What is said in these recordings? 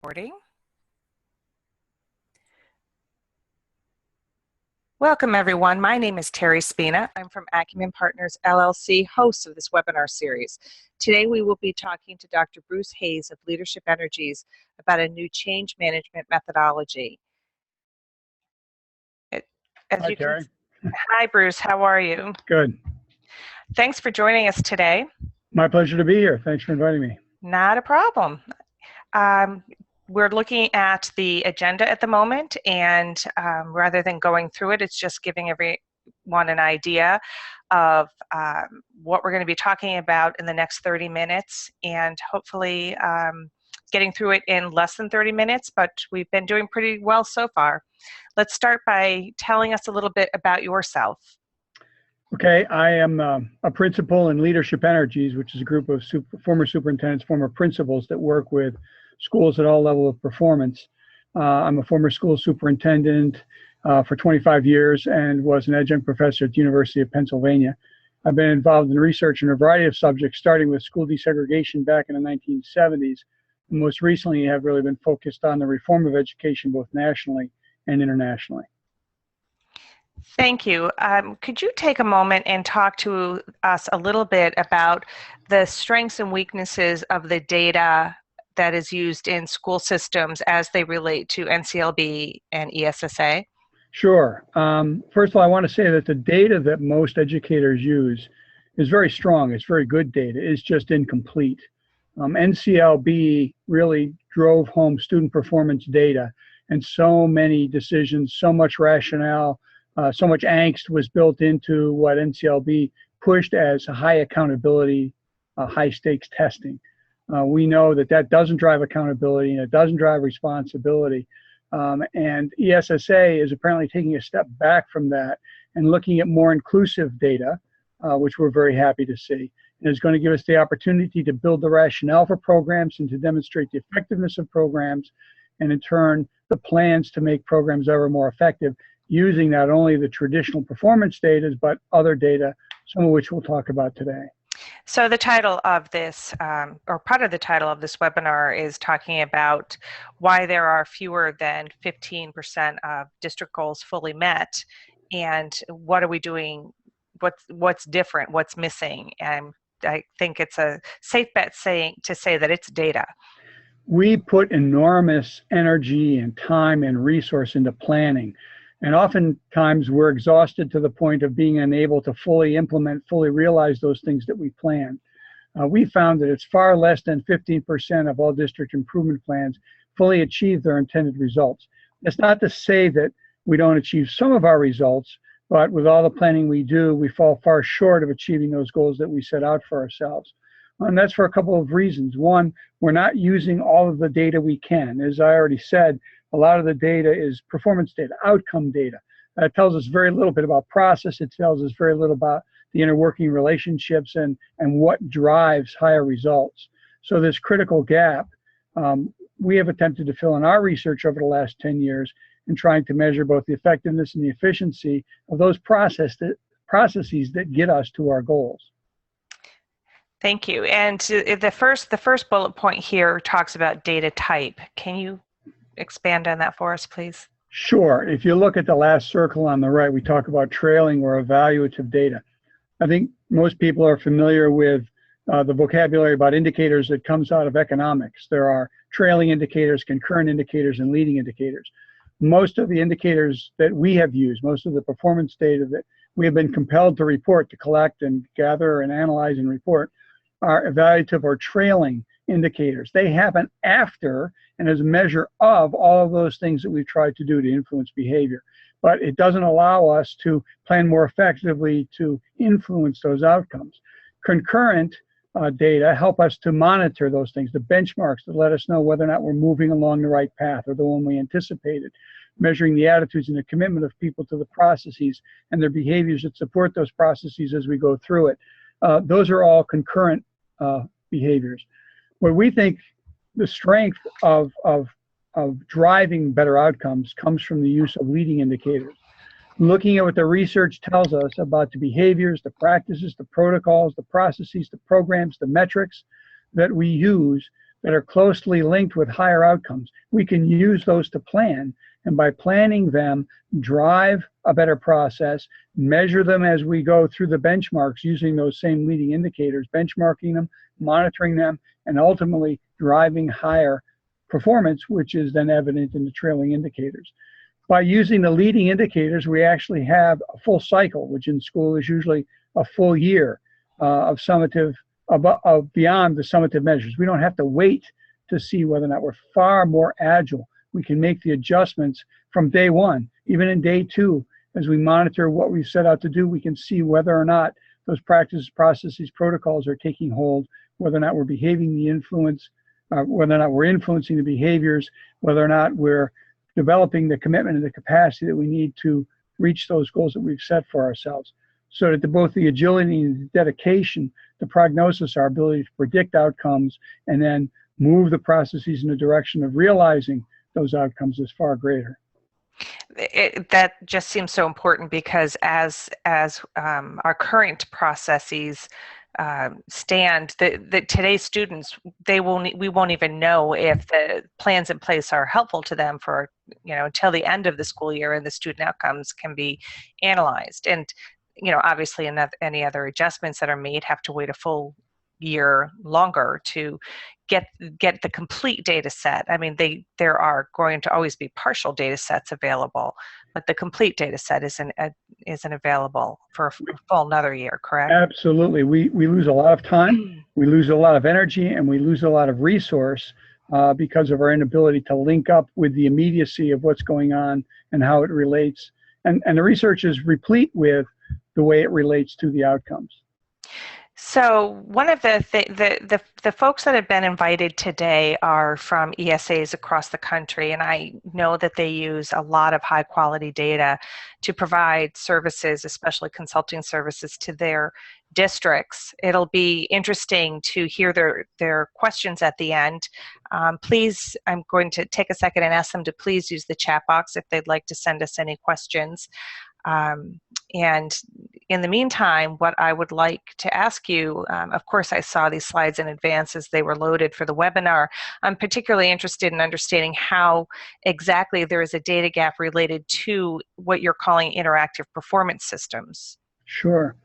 Recording. Welcome everyone. My name is Terry Spina. I'm from Acumen Partners LLC, host of this webinar series. Today we will be talking to Dr. Bruce Hayes of Leadership Energies about a new change management methodology. Hi, Terry. Hi Bruce, how are you? Good. Thanks for joining us today. My pleasure to be here. Thanks for inviting me. Not a problem. We're looking at the agenda at the moment, and rather than going through it, it's just giving everyone an idea of what we're going to be talking about in the next 30 minutes, and hopefully getting through it in less than 30 minutes, but we've been doing pretty well so far. Let's start by telling us a little bit about yourself. Okay, I am a principal in Leadership Energies, which is a group of former superintendents, former principals that work with schools at all levels of performance. I'm a former school superintendent for 25 years and was an adjunct professor at the University of Pennsylvania. I've been involved in research in a variety of subjects, starting with school desegregation back in the 1970s. And most recently, have really been focused on the reform of education, both nationally and internationally. Thank you. Could you take a moment and talk to us a little bit about the strengths and weaknesses of the data that is used in school systems as they relate to NCLB and ESSA? Sure. First of all, I want to say that the data that most educators use is very strong. It's very good data. It's just incomplete. NCLB really drove home student performance data, and so many decisions, so much rationale, so much angst was built into what NCLB pushed as high accountability, high stakes testing. We know that that doesn't drive accountability and it doesn't drive responsibility. And ESSA is apparently taking a step back from that and looking at more inclusive data, which we're very happy to see. And it's going to give us the opportunity to build the rationale for programs and to demonstrate the effectiveness of programs, and in turn, the plans to make programs ever more effective, using not only the traditional performance data, but other data, some of which we'll talk about today. So the title of this, or part of the title of this webinar, is talking about why there are fewer than 15% of district goals fully met, and what are we doing, what's different, what's missing, and I think it's a safe bet to say that it's data. We put enormous energy and time and resource into planning. And oftentimes we're exhausted to the point of being unable to fully implement, fully realize those things that we plan. We found that it's far less than 15% of all district improvement plans fully achieve their intended results. That's not to say that we don't achieve some of our results, but with all the planning we do, we fall far short of achieving those goals that we set out for ourselves. And that's for a couple of reasons. One, we're not using all of the data we can. As I already said, a lot of the data is performance data, outcome data. It tells us very little bit about process. It tells us very little about the inner working relationships and what drives higher results. So this critical gap, we have attempted to fill in our research over the last 10 years in trying to measure both the effectiveness and the efficiency of those processes that get us to our goals. Thank you. And the first bullet point here talks about data type. Can you expand on that for us, please? Sure. If you look at the last circle on the right, we talk about trailing or evaluative data. I think most people are familiar with the vocabulary about indicators that comes out of economics. There are trailing indicators, concurrent indicators, and leading indicators. Most of the indicators that we have used, most of the performance data that we have been compelled to report, to collect and gather and analyze and report, are evaluative or trailing indicators. They happen after and as a measure of all of those things that we've tried to do to influence behavior. But it doesn't allow us to plan more effectively to influence those outcomes. Concurrent data help us to monitor those things, the benchmarks that let us know whether or not we're moving along the right path or the one we anticipated, measuring the attitudes and the commitment of people to the processes and their behaviors that support those processes as we go through it. Those are all concurrent behaviors. Where we think the strength of driving better outcomes comes from the use of leading indicators. Looking at what the research tells us about the behaviors, the practices, the protocols, the processes, the programs, the metrics that we use that are closely linked with higher outcomes. We can use those to plan, and by planning them, drive a better process, measure them as we go through the benchmarks using those same leading indicators, benchmarking them, monitoring them, and ultimately driving higher performance, which is then evident in the trailing indicators. By using the leading indicators, we actually have a full cycle, which in school is usually a full year of summative, beyond the summative measures. We don't have to wait to see whether or not we're far more agile. We can make the adjustments from day one, even in day two. As we monitor what we've set out to do, we can see whether or not those practices, processes, protocols are taking hold, whether or not we're behaving the influence, whether or not we're influencing the behaviors, whether or not we're developing the commitment and the capacity that we need to reach those goals that we've set for ourselves. So that both the agility and the dedication, the prognosis, our ability to predict outcomes, and then move the processes in the direction of realizing those outcomes is far greater. That just seems so important, because as our current processes stand, that today's students, we won't even know if the plans in place are helpful to them for, until the end of the school year, and the student outcomes can be analyzed. And obviously any other adjustments that are made have to wait a full year longer to get the complete data set. I mean, there are going to always be partial data sets available, but the complete data set isn't available for a full another year, correct? Absolutely. We lose a lot of time, we lose a lot of energy, and we lose a lot of resource because of our inability to link up with the immediacy of what's going on and how it relates. And the research is replete with the way it relates to the outcomes. So one of the folks that have been invited today are from ESAs across the country, and I know that they use a lot of high quality data to provide services, especially consulting services, to their districts. It'll be interesting to hear their questions at the end. Please, I'm going to take a second and ask them to please use the chat box if they'd like to send us any questions. And in the meantime, what I would like to ask you, of course I saw these slides in advance as they were loaded for the webinar. I'm particularly interested in understanding how exactly there is a data gap related to what you're calling interactive performance systems. Sure.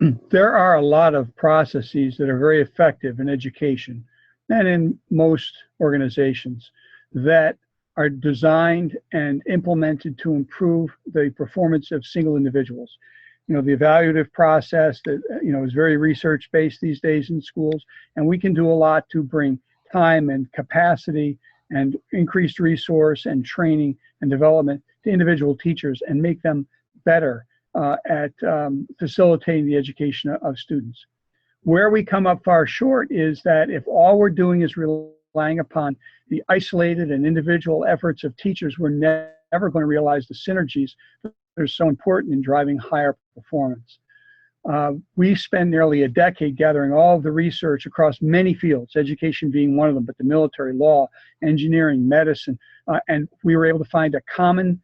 There are a lot of processes that are very effective in education and in most organizations that are designed and implemented to improve the performance of single individuals. The evaluative process that, is very research-based these days in schools, and we can do a lot to bring time and capacity and increased resource and training and development to individual teachers and make them better at facilitating the education of students. Where we come up far short is that if all we're doing is relying upon the isolated and individual efforts of teachers, we're never going to realize the synergies that are so important in driving higher performance. We spent nearly a decade gathering all of the research across many fields, education being one of them, but the military, law, engineering, medicine, and we were able to find a common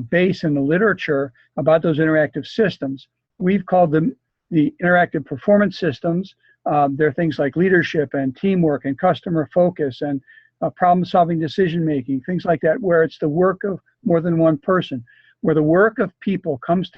base in the literature about those interactive systems. We've called them the interactive performance systems. There are things like leadership and teamwork and customer focus and problem-solving decision-making, things like that, where it's the work of more than one person, where the work of people comes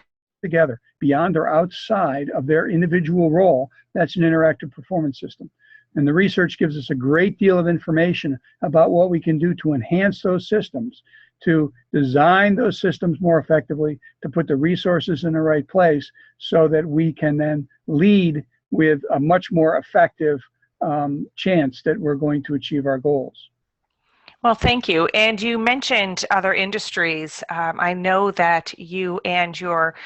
together beyond or outside of their individual role. That's an interactive performance system. And the research gives us a great deal of information about what we can do to enhance those systems, to design those systems more effectively, to put the resources in the right place so that we can then lead with a much more effective chance that we're going to achieve our goals. Well, thank you. And you mentioned other industries. I know that you and your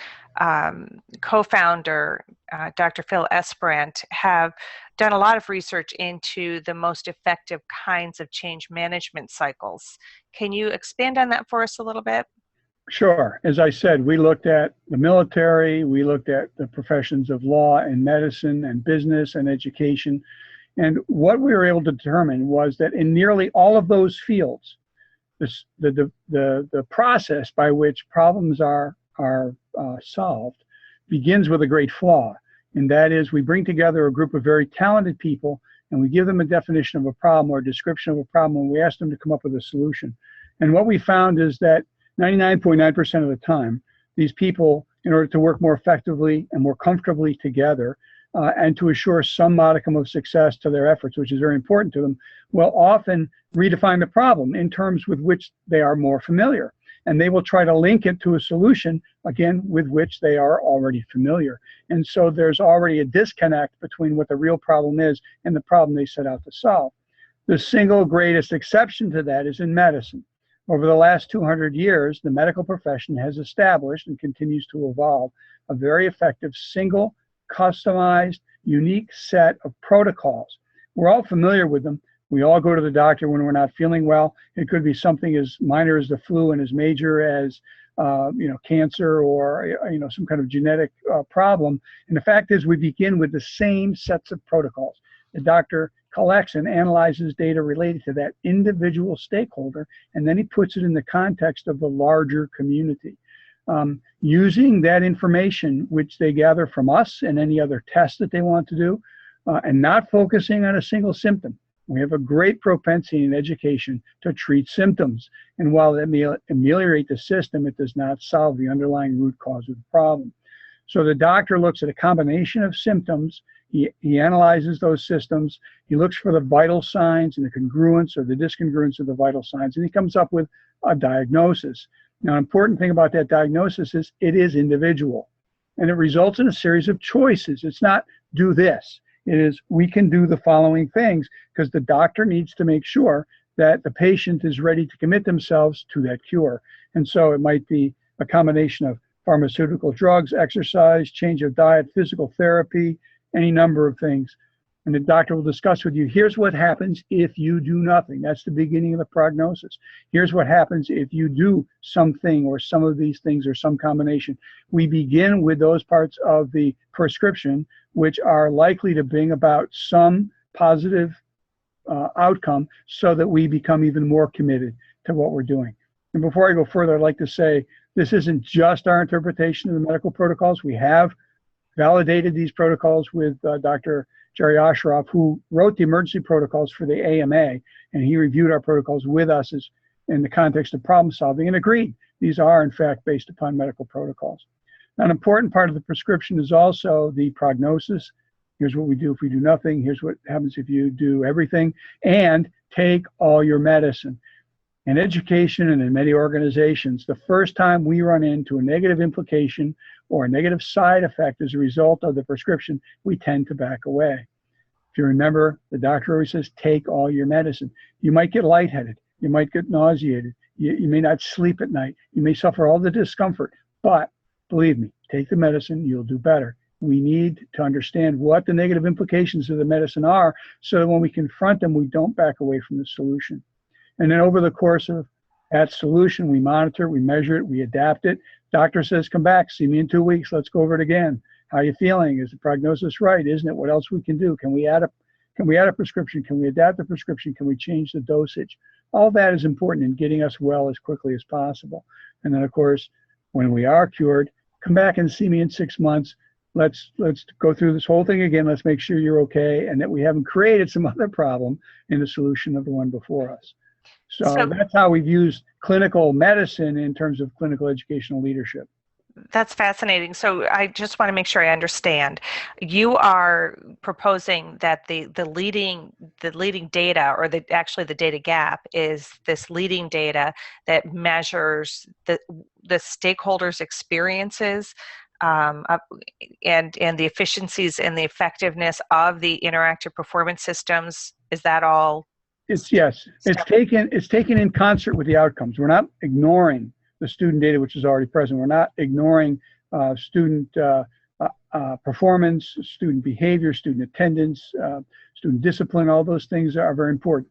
co-founder, Dr. Phil Esbrandt, have done a lot of research into the most effective kinds of change management cycles. Can you expand on that for us a little bit? Sure. As I said, we looked at the military, we looked at the professions of law and medicine and business and education. And what we were able to determine was that in nearly all of those fields, the process by which problems are solved begins with a great flaw. And that is, we bring together a group of very talented people and we give them a definition of a problem or a description of a problem, and we ask them to come up with a solution. And what we found is that 99.9% of the time, these people, in order to work more effectively and more comfortably together, and to assure some modicum of success to their efforts, which is very important to them, will often redefine the problem in terms with which they are more familiar. And they will try to link it to a solution, again, with which they are already familiar. And so there's already a disconnect between what the real problem is and the problem they set out to solve. The single greatest exception to that is in medicine. Over the last 200 years, the medical profession has established and continues to evolve a very effective single, customized, unique set of protocols. We're all familiar with them. We all go to the doctor when we're not feeling well. It could be something as minor as the flu and as major as cancer or some kind of genetic problem. And the fact is, we begin with the same sets of protocols. The doctor collects and analyzes data related to that individual stakeholder, and then he puts it in the context of the larger community. Using that information, which they gather from us and any other test that they want to do, and not focusing on a single symptom. We have a great propensity in education to treat symptoms. And while it may ameliorate the system, it does not solve the underlying root cause of the problem. So the doctor looks at a combination of symptoms. He analyzes those systems. He looks for the vital signs and the congruence or the discongruence of the vital signs, and he comes up with a diagnosis. Now, an important thing about that diagnosis is it is individual, and it results in a series of choices. It's not do this. It is we can do the following things, because the doctor needs to make sure that the patient is ready to commit themselves to that cure. And so it might be a combination of pharmaceutical drugs, exercise, change of diet, physical therapy, any number of things. And the doctor will discuss with you, here's what happens if you do nothing. That's the beginning of the prognosis. Here's what happens if you do something or some of these things or some combination. We begin with those parts of the prescription which are likely to bring about some positive outcome so that we become even more committed to what we're doing. And before I go further, I'd like to say this isn't just our interpretation of the medical protocols. We have validated these protocols with Dr. Jerry Osheroff, who wrote the emergency protocols for the AMA, and he reviewed our protocols with us in the context of problem solving and agreed these are, in fact, based upon medical protocols. Now, an important part of the prescription is also the prognosis. Here's what we do if we do nothing. Here's what happens if you do everything. And take all your medicine. In education and in many organizations, the first time we run into a negative implication or a negative side effect as a result of the prescription, we tend to back away. If you remember, the doctor always says, take all your medicine. You might get lightheaded. You might get nauseated. You may not sleep at night. You may suffer all the discomfort. But believe me, take the medicine, you'll do better. We need to understand what the negative implications of the medicine are so that when we confront them, we don't back away from the solution. And then over the course of that solution, we monitor, we measure it, we adapt it. Doctor says, come back, see me in 2 weeks, let's go over it again. How are you feeling? Is the prognosis right? Isn't it? What else we can do? Can we add a prescription? Can we adapt the prescription? Can we change the dosage? All that is important in getting us well as quickly as possible. And then, of course, when we are cured, come back and see me in 6 months. Let's go through this whole thing again. Let's make sure you're okay and that we haven't created some other problem in the solution of the one before us. So that's how we've used clinical medicine in terms of clinical educational leadership. That's fascinating. So I just want to make sure I understand. You are proposing that the leading data, or the data gap, is this leading data that measures the stakeholders' experiences and the efficiencies and the effectiveness of the interactive performance systems. Is that all? Yes. It's taken in concert with the outcomes. We're not ignoring the student data, which is already present. We're not ignoring student performance, student behavior, student attendance, student discipline. All those things are very important.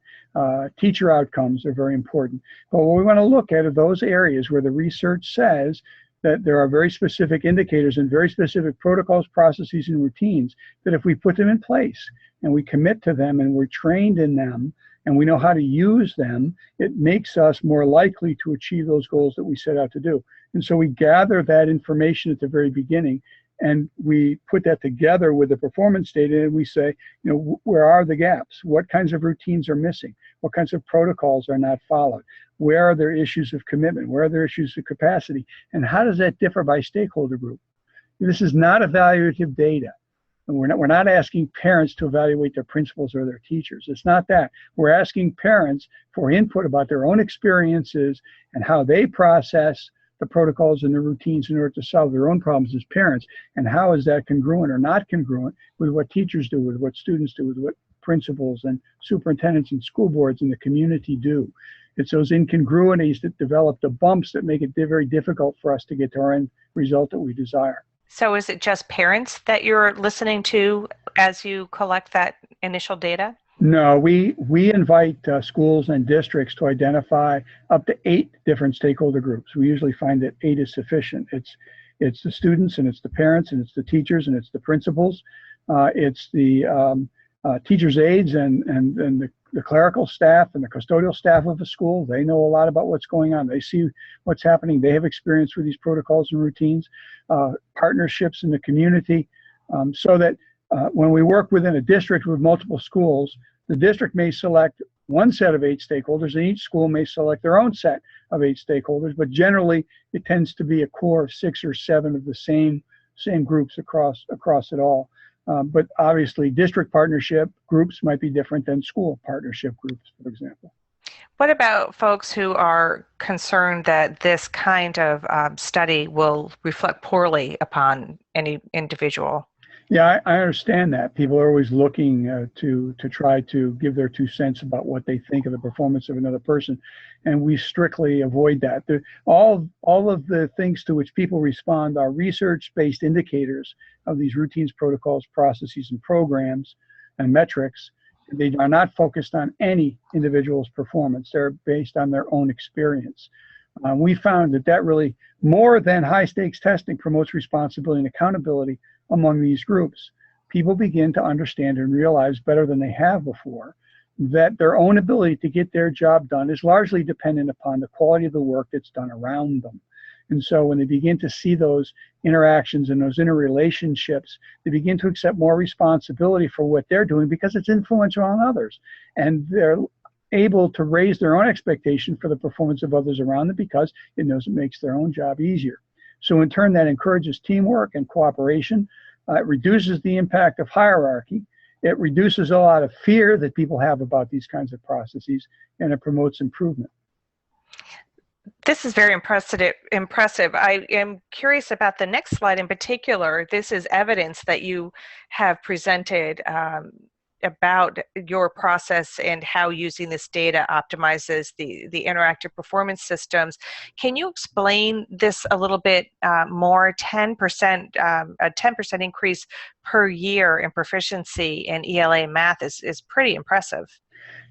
Teacher outcomes are very important. But what we want to look at are those areas where the research says that there are very specific indicators and very specific protocols, processes, and routines that if we put them in place and we commit to them and we're trained in them, and we know how to use them, it makes us more likely to achieve those goals that we set out to do. And so we gather that information at the very beginning, And we put that together with the performance data, and we say, where are the gaps? What kinds of routines are missing? What kinds of protocols are not followed? Where are there issues of commitment? Where are there issues of capacity? And how does that differ by stakeholder group? This is not evaluative data. And we're not asking parents to evaluate their principals or their teachers. It's not that. We're asking parents for input about their own experiences and how they process the protocols and the routines in order to solve their own problems as parents, and how is that congruent or not congruent with what teachers do, with what students do, with what principals and superintendents and school boards in the community do. It's those incongruities that develop the bumps that make it very difficult for us to get to our end result that we desire. So is it just parents that you're listening to as you collect that initial data? No, we invite schools and districts to identify up to 8 different stakeholder groups. We usually find that 8 is sufficient. It's the students, and it's the parents, and it's the teachers, and it's the principals. It's the teachers' aides and the clerical staff and the custodial staff of the school. They know a lot about what's going on. They see what's happening. They have experience with these protocols and routines, partnerships in the community, so that when we work within a district with multiple schools, the district may select one set of 8 stakeholders, and each school may select their own set of 8 stakeholders, but generally it tends to be a core of 6 or 7 of the same groups across it all. But obviously district partnership groups might be different than school partnership groups, for example. What about folks who are concerned that this kind of study will reflect poorly upon any individual? Yeah, I understand that. People are always looking to try to give their 2 cents about what they think of the performance of another person, and we strictly avoid that. All of the things to which people respond are research-based indicators of these routines, protocols, processes, and programs and metrics. They are not focused on any individual's performance. They're based on their own experience. We found that really, more than high-stakes testing, promotes responsibility and accountability among these groups. People begin to understand and realize better than they have before that their own ability to get their job done is largely dependent upon the quality of the work that's done around them. And so when they begin to see those interactions and those interrelationships, they begin to accept more responsibility for what they're doing because it's influential on others. And they're able to raise their own expectation for the performance of others around them because it knows it makes their own job easier. So in turn, that encourages teamwork and cooperation. It reduces the impact of hierarchy. It reduces a lot of fear that people have about these kinds of processes, and it promotes improvement. This is very impressive. I am curious about the next slide in particular. This is evidence that you have presented about your process and how using this data optimizes the interactive performance systems. Can you explain this a little bit more? 10%, a 10% increase per year in proficiency in ELA math is pretty impressive.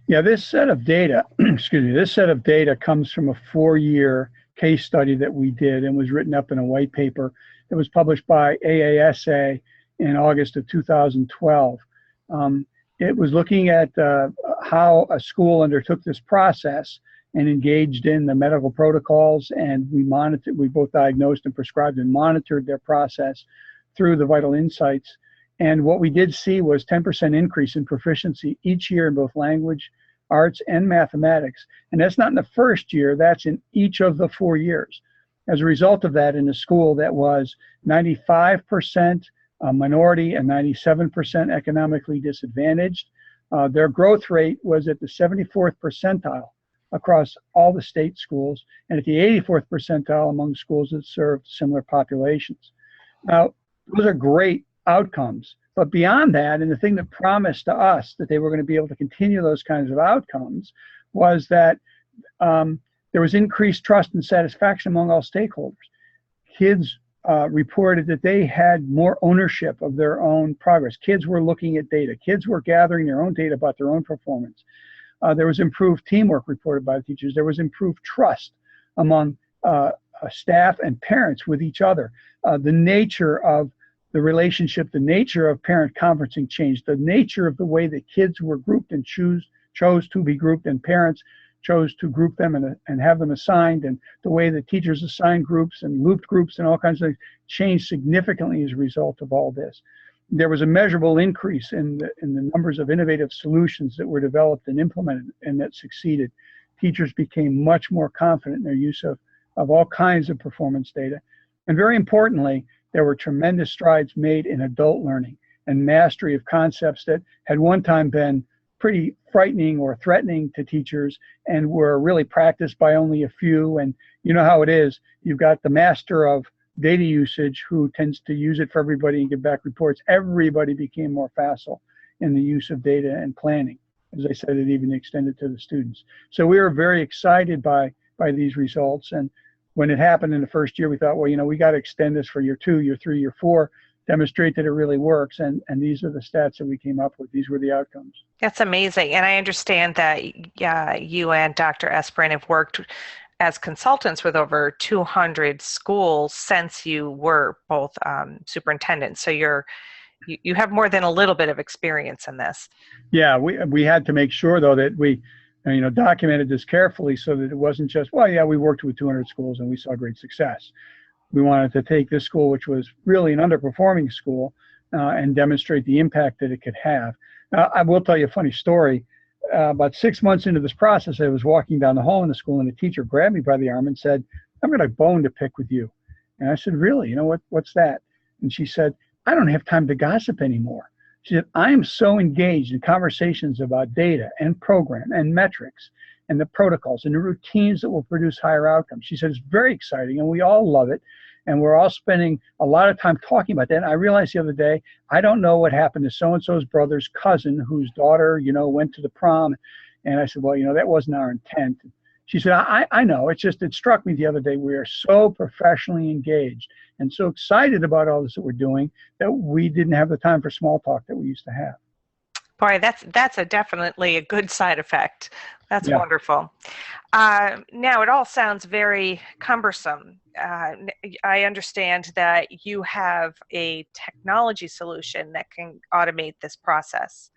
Yeah, this set of data, this set of data comes from a 4-year case study that we did and was written up in a white paper that was published by AASA in August of 2012. It was looking at how a school undertook this process and engaged in the medical protocols, and we both diagnosed and prescribed and monitored their process through the VitalInsights. And what we did see was 10% increase in proficiency each year in both language, arts, and mathematics. And that's not in the first year, that's in each of the 4 years. As a result of that, in a school that was 95% minority and 97% economically disadvantaged, their growth rate was at the 74th percentile across all the state schools and at the 84th percentile among schools that served similar populations. Now, those are great outcomes, but beyond that, and the thing that promised to us that they were going to be able to continue those kinds of outcomes was that there was increased trust and satisfaction among all stakeholders. Kids reported that they had more ownership of their own progress. Kids were looking at data. Kids were gathering their own data about their own performance. There was improved teamwork reported by the teachers. There was improved trust among staff and parents with each other. The nature of the relationship, the nature of parent conferencing changed. The nature of the way that kids were grouped and chose to be grouped, and parents chose to group them and have them assigned, and the way that teachers assign groups and looped groups and all kinds of things changed significantly as a result of all this. There was a measurable increase in the numbers of innovative solutions that were developed and implemented and that succeeded. Teachers became much more confident in their use of all kinds of performance data. And very importantly, there were tremendous strides made in adult learning and mastery of concepts that had one time been pretty frightening or threatening to teachers and were really practiced by only a few. And you know how it is. You've got the master of data usage who tends to use it for everybody and give back reports. Everybody became more facile in the use of data and planning. As I said, it even extended to the students. So we were very excited by these results. And when it happened in the first year, we thought, well, you know, we got to extend this for year 2, year 3, year 4, demonstrate that it really works. And these are the stats that we came up with. These were the outcomes. That's amazing. And I understand that you and Dr. Esperin have worked as consultants with over 200 schools since you were both superintendents. So you have more than a little bit of experience in this. Yeah, we had to make sure, though, that we documented this carefully so that it wasn't just, well, yeah, we worked with 200 schools and we saw great success. We wanted to take this school, which was really an underperforming school, and demonstrate the impact that it could have. I will tell you a funny story. About 6 months into this process, I was walking down the hall in the school, and a teacher grabbed me by the arm and said, "I'm got a bone to pick with you." And I said, "Really? You know what's that?" And she said, "I don't have time to gossip anymore." She said, "I am so engaged in conversations about data and program and metrics and the protocols and the routines that will produce higher outcomes." She said, "It's very exciting and we all love it. And we're all spending a lot of time talking about that." And I realized the other day, I don't know what happened to so-and-so's brother's cousin whose daughter, went to the prom. And I said, "Well, that wasn't our intent." She said, I know. It's just, it struck me the other day. We are so professionally engaged and so excited about all this that we're doing that we didn't have the time for small talk that we used to have. Boy, that's definitely a good side effect. That's wonderful. Now, it all sounds very cumbersome. I understand that you have a technology solution that can automate this process.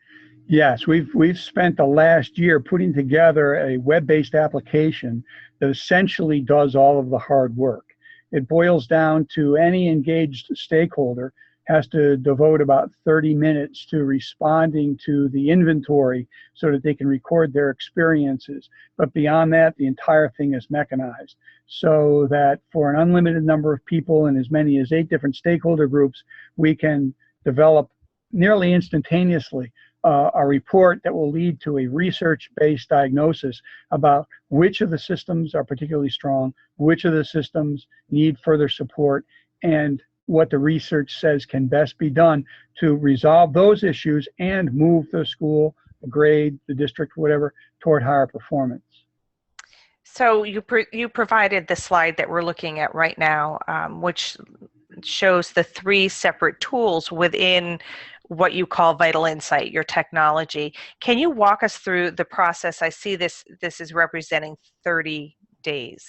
Yes, we've spent the last year putting together a web-based application that essentially does all of the hard work. It boils down to any engaged stakeholder has to devote about 30 minutes to responding to the inventory so that they can record their experiences. But beyond that, the entire thing is mechanized so that for an unlimited number of people and as many as 8 different stakeholder groups, we can develop nearly instantaneously a report that will lead to a research-based diagnosis about which of the systems are particularly strong, which of the systems need further support, and what the research says can best be done to resolve those issues and move the school, the grade, the district, whatever, toward higher performance. So you provided the slide that we're looking at right now, which shows the 3 separate tools within what you call VitalInsight, your technology. Can you walk us through the process? I see this is representing 30 days.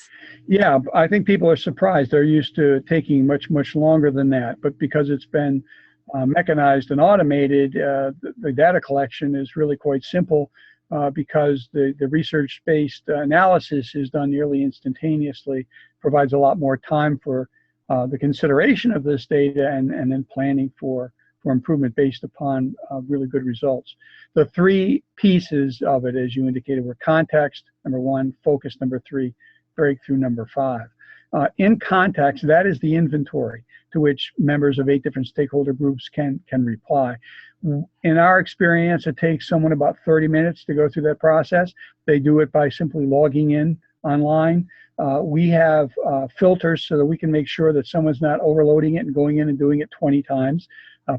Yeah, I think people are surprised. They're used to taking much, much longer than that. But because it's been mechanized and automated, the data collection is really quite simple because the research-based analysis is done nearly instantaneously, provides a lot more time for the consideration of this data and then planning for improvement based upon really good results. The 3 pieces of it, as you indicated, were context, number 1, focus, number 3, breakthrough, number 5. In context, that is the inventory to which members of 8 different stakeholder groups can reply. In our experience, it takes someone about 30 minutes to go through that process. They do it by simply logging in online. We have filters so that we can make sure that someone's not overloading it and going in and doing it 20 times.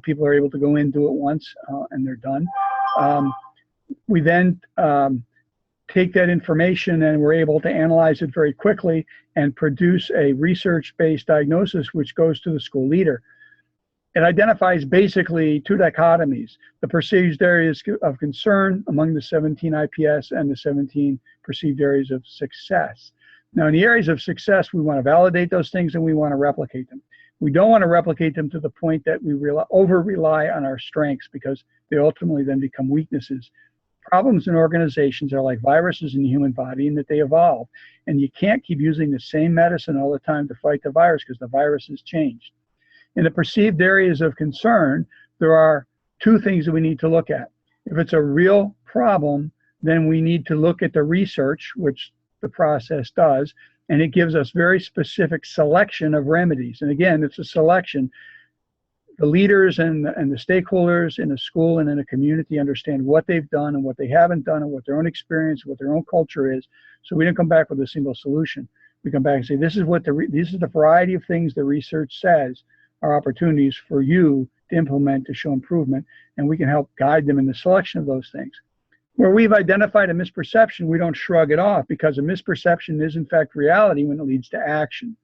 People are able to go in, do it once, and they're done. We then take that information and we're able to analyze it very quickly and produce a research-based diagnosis which goes to the school leader. It identifies basically 2 dichotomies: the perceived areas of concern among the 17 IPS and the 17 perceived areas of success. Now, in the areas of success, we want to validate those things and we want to replicate them. We don't want to replicate them to the point that we over-rely on our strengths because they ultimately then become weaknesses. problems in organizations are like viruses in the human body, and that they evolve. And you can't keep using the same medicine all the time to fight the virus, because the virus has changed. In the perceived areas of concern, there are two things that we need to look at. If it's a real problem, then we need to look at the research, which the process does, and it gives us very specific selection of remedies. And again, it's a selection. The leaders and the stakeholders in a school and in a community understand what they've done and what they haven't done and what their own experience, what their own culture is. So we don't come back with a single solution. We come back and say, this is the variety of things the research says are opportunities for you to implement to show improvement, and we can help guide them in the selection of those things. Where we've identified a misperception, we don't shrug it off, because a misperception is in fact reality when it leads to action.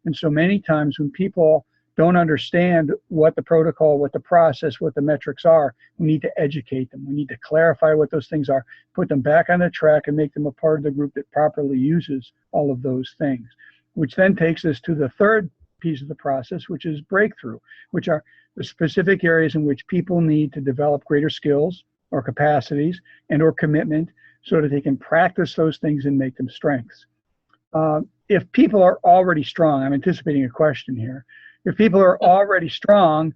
And so many times when people don't understand what the protocol, what the process, what the metrics are, we need to educate them. We need to clarify what those things are, put them back on the track, and make them a part of the group that properly uses all of those things, which then takes us to the third piece of the process, which is breakthrough, which are the specific areas in which people need to develop greater skills or capacities and or commitment so that they can practice those things and make them strengths. If people are already strong, I'm anticipating a question here. If people are already strong,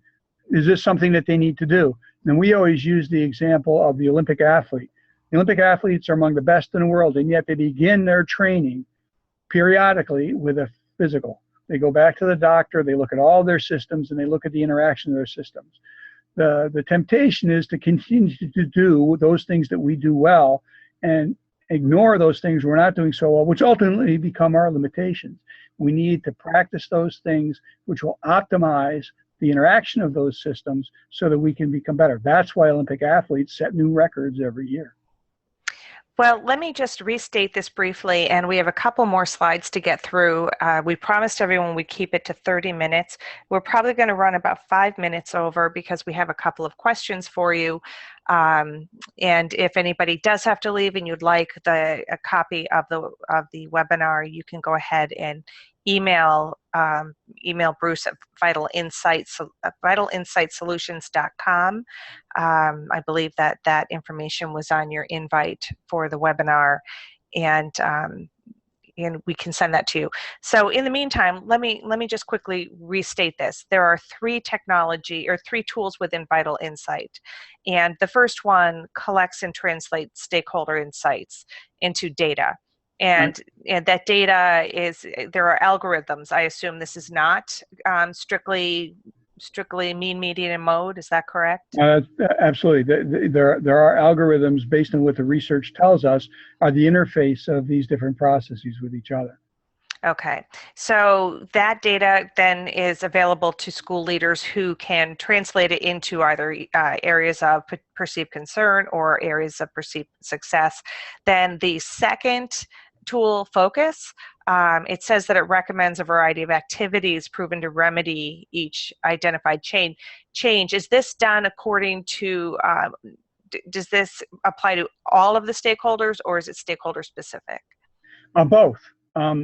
is this something that they need to do? And we always use the example of the Olympic athlete. The Olympic athletes are among the best in the world, and yet they begin their training periodically with a physical. They go back to the doctor, they look at all their systems, and they look at the interaction of their systems. The temptation is to continue to do those things that we do well and ignore those things we're not doing so well, which ultimately become our limitations. We need to practice those things which will optimize the interaction of those systems so that we can become better. That's why Olympic athletes set new records every year. Well, let me just restate this briefly, and we have a couple more slides to get through. We promised everyone we'd keep it to 30 minutes. We're probably going to run about 5 minutes over because we have a couple of questions for you. And if anybody does have to leave and you'd like a copy of the webinar, you can go ahead and email Bruce at VitalInsightSolutions.com. I believe that information was on your invite for the webinar, and we can send that to you. So in the meantime, let me just quickly restate this. There are three tools within VitalInsight, and the first one collects and translates stakeholder insights into data. And that data there are algorithms. I assume this is not strictly mean, median, and mode. Is that correct? Absolutely. There are algorithms based on what the research tells us are the interface of these different processes with each other. Okay, so that data then is available to school leaders who can translate it into either areas of perceived concern or areas of perceived success. Then the second tool, Focus, it says that it recommends a variety of activities proven to remedy each identified change. Is this done according to, does this apply to all of the stakeholders, or is it stakeholder specific? Both.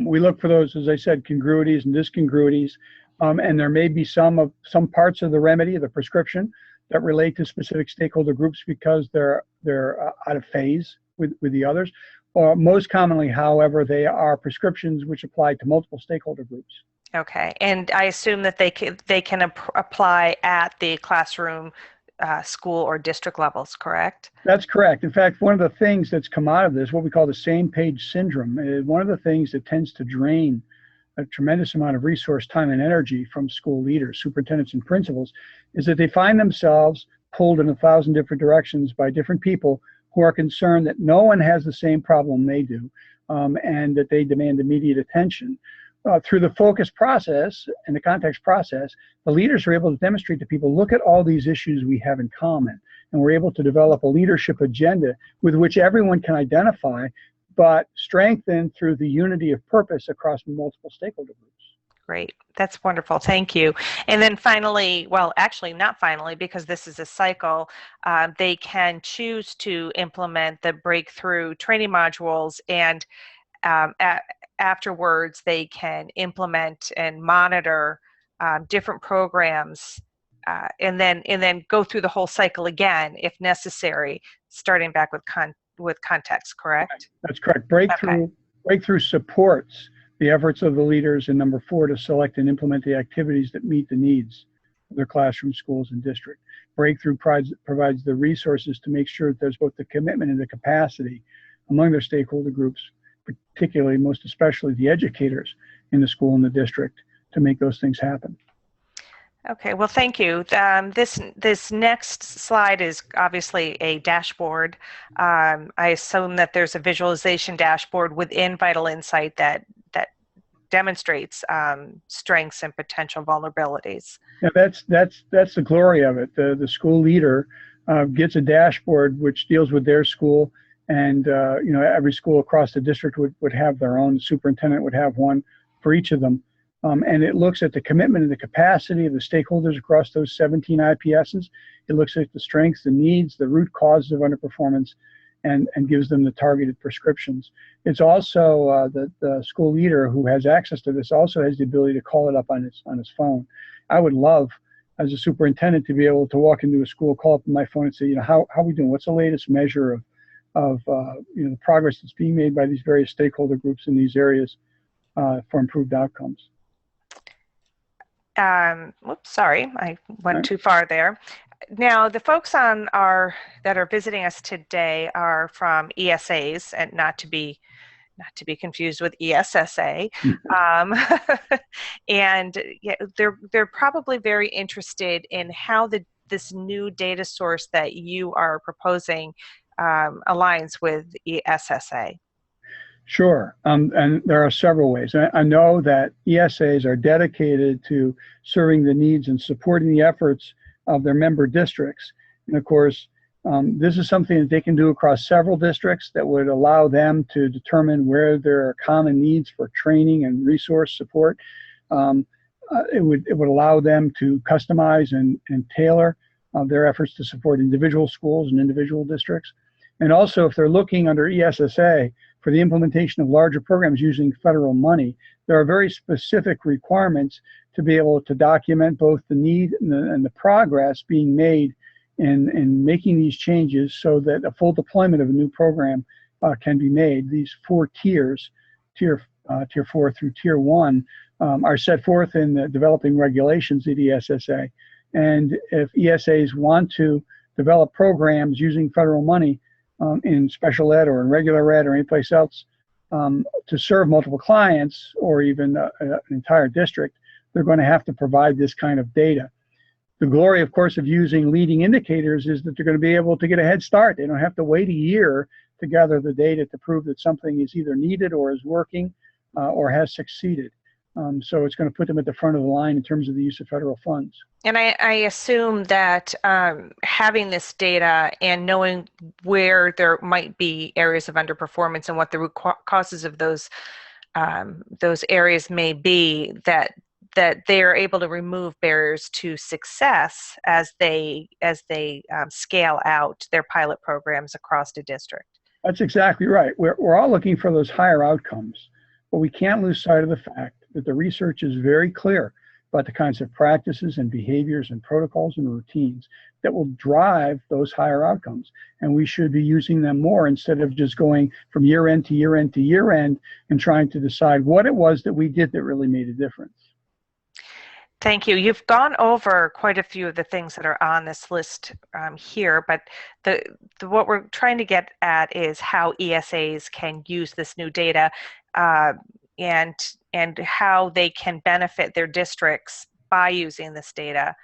We look for those, as I said, congruities and discongruities, and there may be some parts of the remedy, the prescription, that relate to specific stakeholder groups because they're out of phase with the others. Most commonly, however, they are prescriptions which apply to multiple stakeholder groups. Okay, and I assume that they can apply at the classroom, school, or district levels, correct? That's correct. In fact, one of the things that's come out of this, what we call the same page syndrome, is one of the things that tends to drain a tremendous amount of resource, time, and energy from school leaders, superintendents, and principals, is that they find themselves pulled in 1,000 different directions by different people who are concerned that no one has the same problem they do, and that they demand immediate attention. Through the focus process and the context process, the leaders are able to demonstrate to people, look at all these issues we have in common, and we're able to develop a leadership agenda with which everyone can identify, but strengthen through the unity of purpose across multiple stakeholder groups. Great. That's wonderful. Thank you. And then finally, well, actually not finally, because this is a cycle, they can choose to implement the breakthrough training modules, and afterwards they can implement and monitor different programs and then go through the whole cycle again if necessary, starting back with context, correct? That's correct. Breakthrough supports the efforts of the leaders, and number 4, to select and implement the activities that meet the needs of their classroom, schools, and district. Breakthrough provides the resources to make sure that there's both the commitment and the capacity among their stakeholder groups, particularly, most especially the educators in the school and the district, to make those things happen. Okay, well, thank you. This next slide is obviously a dashboard. I assume that there's a visualization dashboard within VitalInsight that demonstrates strengths and potential vulnerabilities. Yeah, that's the glory of it. The school leader gets a dashboard which deals with their school, and every school across the district would have their own. The superintendent would have one for each of them. And it looks at the commitment and the capacity of the stakeholders across those 17 IPSs. It looks at the strengths, the needs, the root causes of underperformance, and gives them the targeted prescriptions. It's also the school leader who has access to this also has the ability to call it up on his phone. I would love, as a superintendent, to be able to walk into a school, call up on my phone, and say, how are we doing? What's the latest measure of the progress that's being made by these various stakeholder groups in these areas for improved outcomes? Whoops, sorry, I went too far there. Now, the folks that are visiting us today are from ESAs, and not to be confused with ESSA. And yeah, they're probably very interested in how this new data source that you are proposing aligns with ESSA. Sure, and there are several ways. I know that ESAs are dedicated to serving the needs and supporting the efforts of their member districts. And of course, this is something that they can do across several districts that would allow them to determine where there are common needs for training and resource support. It would allow them to customize and tailor their efforts to support individual schools and individual districts. And also, if they're looking under ESSA for the implementation of larger programs using federal money, there are very specific requirements to be able to document both the need and the progress being made in making these changes so that a full deployment of a new program can be made. These 4 tiers, tier 4 through tier 1, are set forth in the developing regulations at ESSA. And if ESAs want to develop programs using federal money in special ed or in regular ed or anyplace else to serve multiple clients or even an entire district, they're going to have to provide this kind of data. The glory, of course, of using leading indicators is that they're going to be able to get a head start. They don't have to wait a year to gather the data to prove that something is either needed or is working or has succeeded. So it's going to put them at the front of the line in terms of the use of federal funds. And I assume that having this data and knowing where there might be areas of underperformance and what the root causes of those areas may be, that they are able to remove barriers to success as they scale out their pilot programs across the district. That's exactly right. We're all looking for those higher outcomes, but we can't lose sight of the fact that the research is very clear about the kinds of practices and behaviors and protocols and routines that will drive those higher outcomes. And we should be using them more instead of just going from year end to year end to year end and trying to decide what it was that we did that really made a difference. Thank you. You've gone over quite a few of the things that are on this list here, but what we're trying to get at is how ESAs can use this new data and how they can benefit their districts by using this data.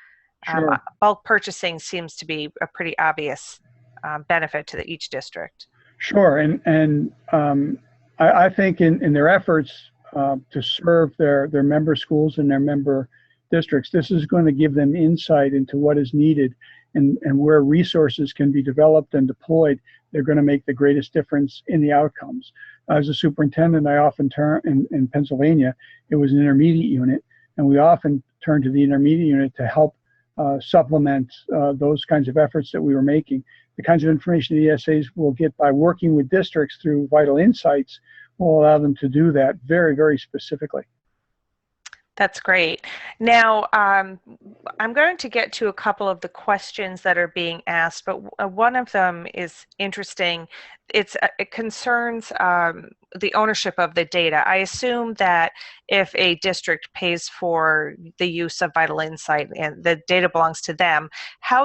Sure. Bulk purchasing seems to be a pretty obvious benefit to each district. Sure, and I think in their efforts to serve their member schools and their member districts, this is going to give them insight into what is needed and where resources can be developed and deployed. They're going to make the greatest difference in the outcomes. As a superintendent, I often turn, in Pennsylvania, it was an intermediate unit, and we often turn to the intermediate unit to help supplement those kinds of efforts that we were making. The kinds of information the ESAs will get by working with districts through VitalInsights will allow them to do that very, very specifically. That's great. Now, I'm going to get to a couple of the questions that are being asked, but one of them is interesting. It concerns the ownership of the data. I assume that if a district pays for the use of VitalInsight and the data belongs to them,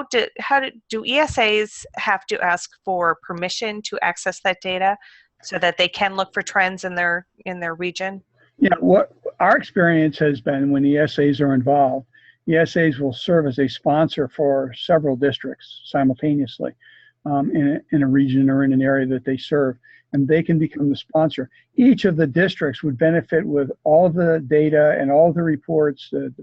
do ESAs have to ask for permission to access that data so that they can look for trends in their region? Yeah, what our experience has been when ESAs are involved, ESAs will serve as a sponsor for several districts simultaneously in a region or in an area that they serve, and they can become the sponsor. Each of the districts would benefit with all the data and all the reports, the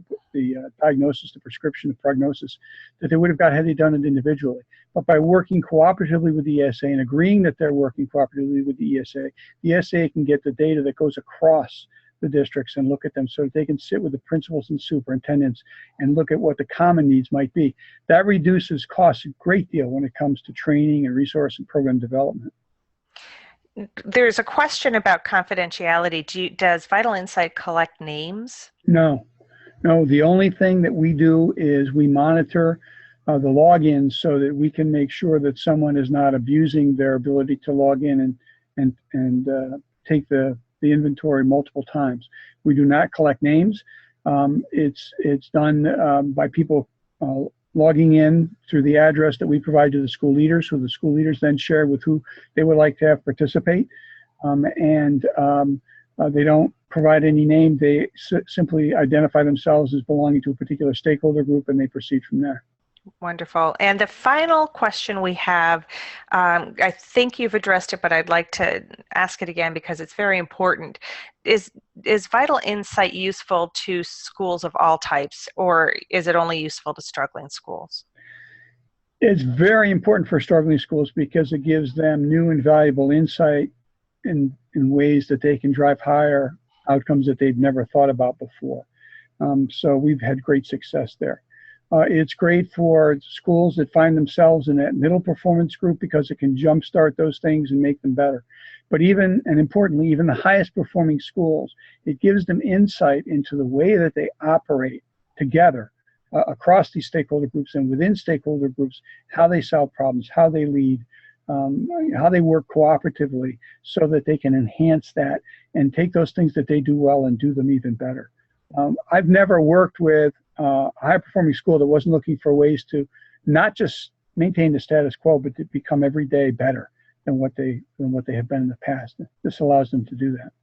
diagnosis, the prescription, the prognosis that they would have got had they done it individually. But by working cooperatively with the ESA and agreeing that they're working cooperatively with the ESA can get the data that goes across the districts and look at them so that they can sit with the principals and superintendents and look at what the common needs might be. That reduces costs a great deal when it comes to training and resource and program development. There's a question about confidentiality. Does VitalInsight collect names? No, the only thing that we do is we monitor the logins so that we can make sure that someone is not abusing their ability to log in and take the inventory multiple times. We do not collect names. It's done by people logging in through the address that we provide to the school leaders, who the school leaders then share with who they would like to have participate. They don't provide any name. They simply identify themselves as belonging to a particular stakeholder group, and they proceed from there. Wonderful. And the final question we have, I think you've addressed it, but I'd like to ask it again because it's very important. Is VitalInsight useful to schools of all types, or is it only useful to struggling schools? It's very important for struggling schools because it gives them new and valuable insight in ways that they can drive higher outcomes that they've never thought about before. So we've had great success there. It's great for schools that find themselves in that middle performance group because it can jumpstart those things and make them better. But even, and importantly, even the highest performing schools, it gives them insight into the way that they operate together across these stakeholder groups and within stakeholder groups, how they solve problems, how they lead, how they work cooperatively so that they can enhance that and take those things that they do well and do them even better. I've never worked with a high-performing school that wasn't looking for ways to not just maintain the status quo, but to become every day better than what they have been in the past. This allows them to do that.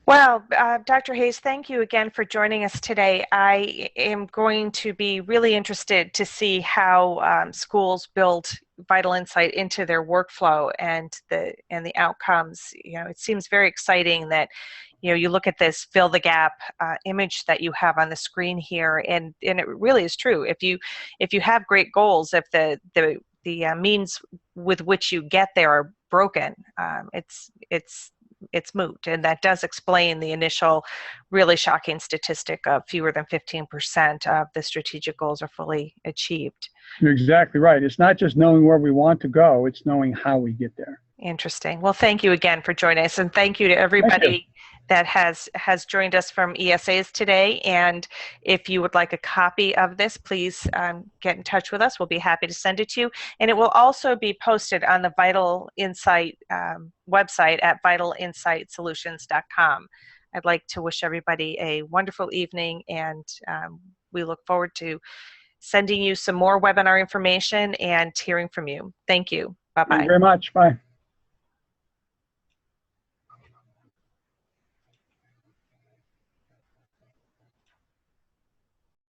Well, Dr. Hayes, thank you again for joining us today. I am going to be really interested to see how schools build VitalInsight into their workflow and the outcomes. You know, it seems very exciting that you look at this fill the gap image that you have on the screen here, and it really is true. If you have great goals, if the means with which you get there are broken, it's moot. And that does explain the initial really shocking statistic of fewer than 15% of the strategic goals are fully achieved. You're exactly right. It's not just knowing where we want to go, it's knowing how we get there. Interesting. Well, thank you again for joining us, and thank you to everybody that has joined us from ESAs today. And if you would like a copy of this, please get in touch with us. We'll be happy to send it to you. And it will also be posted on the VitalInsight website at vitalinsightsolutions.com. I'd like to wish everybody a wonderful evening, and we look forward to sending you some more webinar information and hearing from you. Thank you. Bye-bye. Thank you very much. Bye.